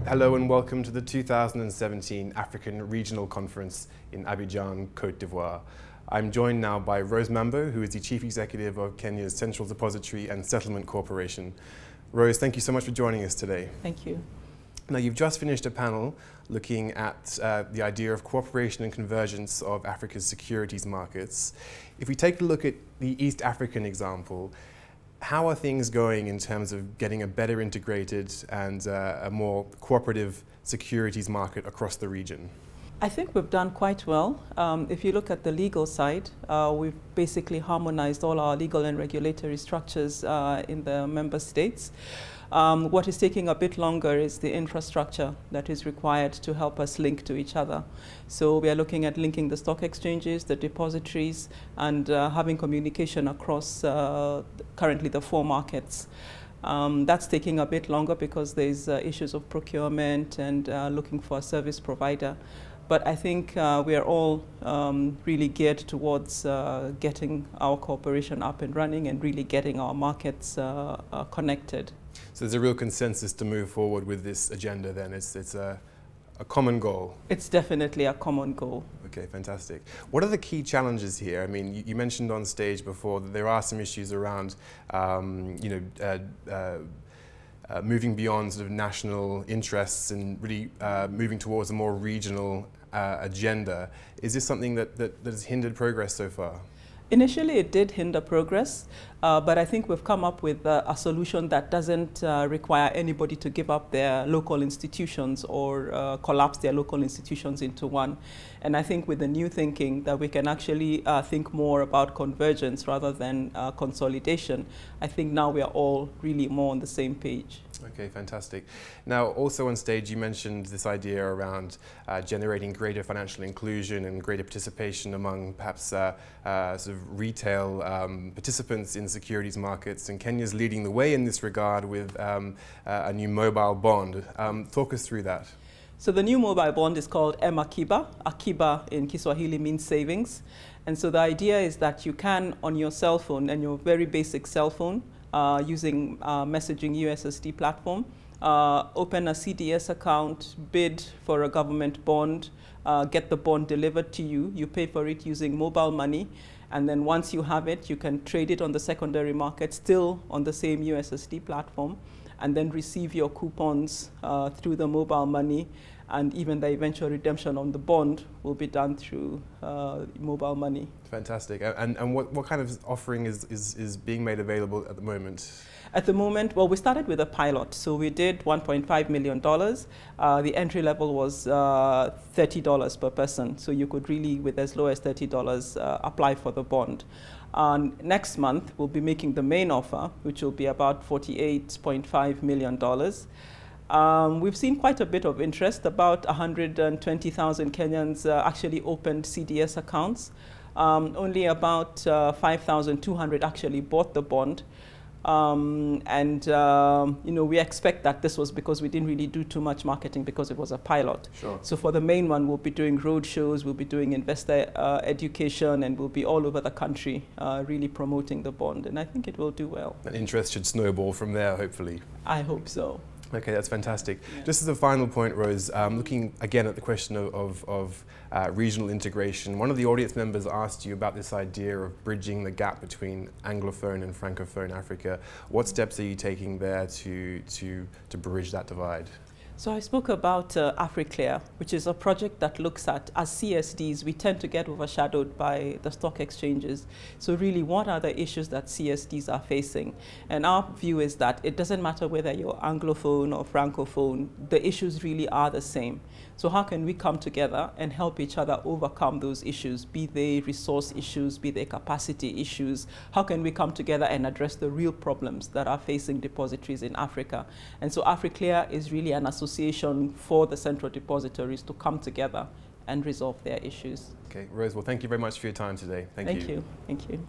Hello and welcome to the 2017 African Regional Conference in Abidjan, Côte d'Ivoire. I'm joined now by Rose Mambo, who is the Chief Executive of Kenya's Central Depository and Settlement Corporation. Rose, thank you so much for joining us today. Thank you. Now, you've just finished a panel looking at the idea of cooperation and convergence of Africa's securities markets. If we take a look at the East African example, how are things going in terms of getting a better integrated and a more cooperative securities market across the region? I think we've done quite well. If you look at the legal side, we've basically harmonized all our legal and regulatory structures in the member states. What is taking a bit longer is the infrastructure that is required to help us link to each other. So we are looking at linking the stock exchanges, the depositories, and having communication across currently the 4 markets. That's taking a bit longer because there's issues of procurement and looking for a service provider. But I think we are all really geared towards getting our cooperation up and running and really getting our markets connected. So there's a real consensus to move forward with this agenda then. It's a common goal. It's definitely a common goal. Okay, fantastic. What are the key challenges here? I mean, you mentioned on stage before that there are some issues around, moving beyond sort of national interests and really moving towards a more regional agenda. Is this something that has hindered progress so far? Initially, it did hinder progress, but I think we've come up with a solution that doesn't require anybody to give up their local institutions or collapse their local institutions into one. And I think with the new thinking that we can actually think more about convergence rather than consolidation, I think now we are all really more on the same page. Okay, fantastic. Now, also on stage, you mentioned this idea around generating greater financial inclusion and greater participation among perhaps sort of retail participants in securities markets, and Kenya's leading the way in this regard with a new mobile bond. Talk us through that. So the new mobile bond is called M-Akiba. Akiba in Kiswahili means savings. And so the idea is that you can, on your cell phone, and your very basic cell phone, using messaging USSD platform, open a CDS account, bid for a government bond, get the bond delivered to you. You pay for it using mobile money. And then once you have it, you can trade it on the secondary market, still on the same USSD platform, and then receive your coupons through the mobile money. And even the eventual redemption on the bond will be done through mobile money. Fantastic. And what kind of offering is being made available at the moment? At the moment, well, we started with a pilot. So we did $1.5 million. The entry level was $30 per person. So you could really, with as low as $30, apply for the bond. Next month, we'll be making the main offer, which will be about $48.5 million. We've seen quite a bit of interest. About 120,000 Kenyans actually opened CDS accounts. Only about 5,200 actually bought the bond. We expect that this was because we didn't really do too much marketing because it was a pilot. Sure. So for the main one, we'll be doing road shows, we'll be doing investor education, and we'll be all over the country really promoting the bond. And I think it will do well. And interest should snowball from there, hopefully. I hope so. Okay, that's fantastic. Yeah. Just as a final point, Rose, looking again at the question of regional integration, one of the audience members asked you about this idea of bridging the gap between Anglophone and Francophone Africa. What steps are you taking there to bridge that divide? So I spoke about AfriClear, which is a project that looks at, as CSDs, we tend to get overshadowed by the stock exchanges. So really, what are the issues that CSDs are facing? And our view is that it doesn't matter whether you're Anglophone or Francophone, the issues really are the same. So how can we come together and help each other overcome those issues, be they resource issues, be they capacity issues? How can we come together and address the real problems that are facing depositories in Africa? And so AfriClear is really an association for the central depositories to come together and resolve their issues. Okay, Rose, well, thank you very much for your time today. Thank you. Thank you.